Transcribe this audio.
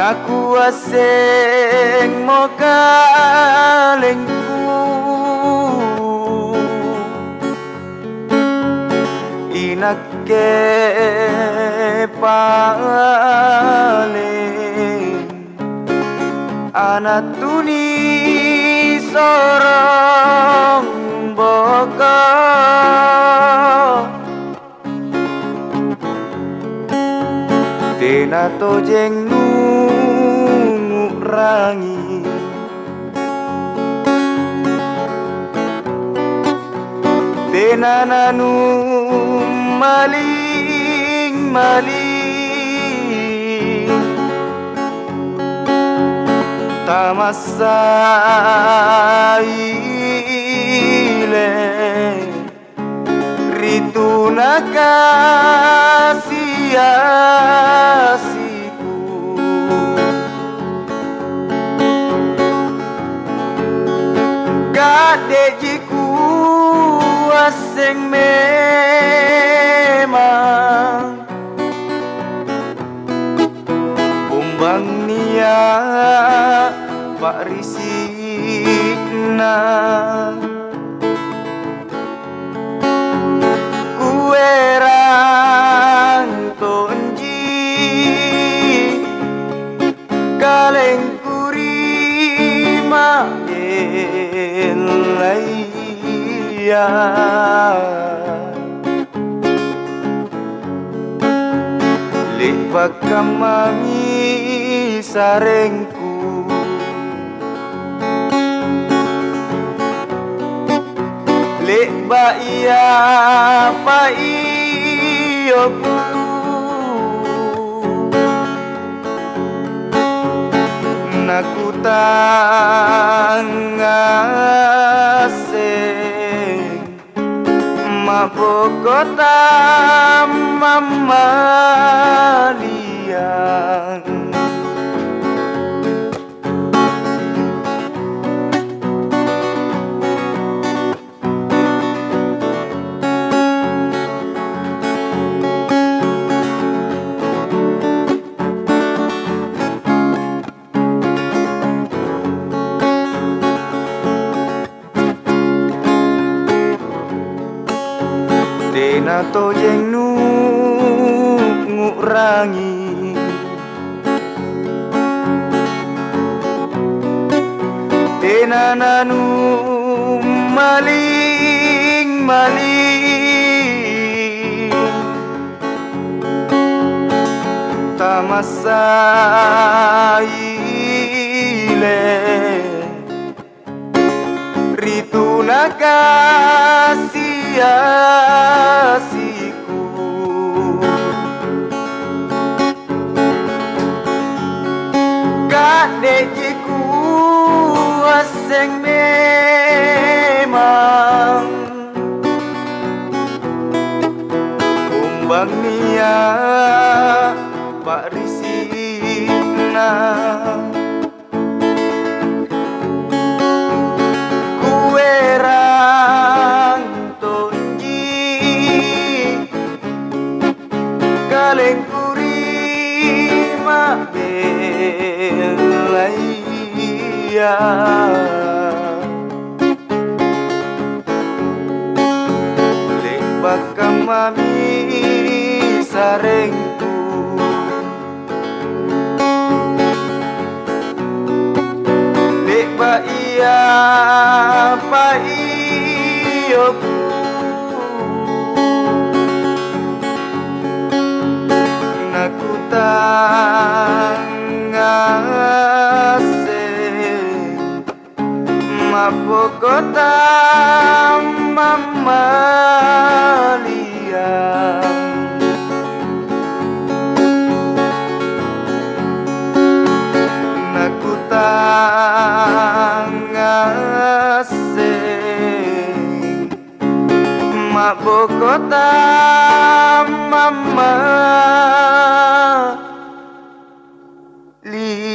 Naku asing mo kalengku inakke paling anak tuni sorong boka tena tojeng rangi tena nanu maling tamasaile ritu nakasiasiku kadejiku asing memang kumbang niat pak risikna kuerang tonji kaleng kurima elaya lek bakam mami sarengku lek ba iya pa iyoku naku tangasing mabokota mamalian tena tojeng ngurangi tena nanu maling tamasaile ritu nakasiasiku kadejiku asing memang kumbang niat pak risikna kaleng kurima belaya lek bakam mami sarengku lek ba iya pa iyoku naku tangasing mabokota mamalian naku tangasing mabokota mama li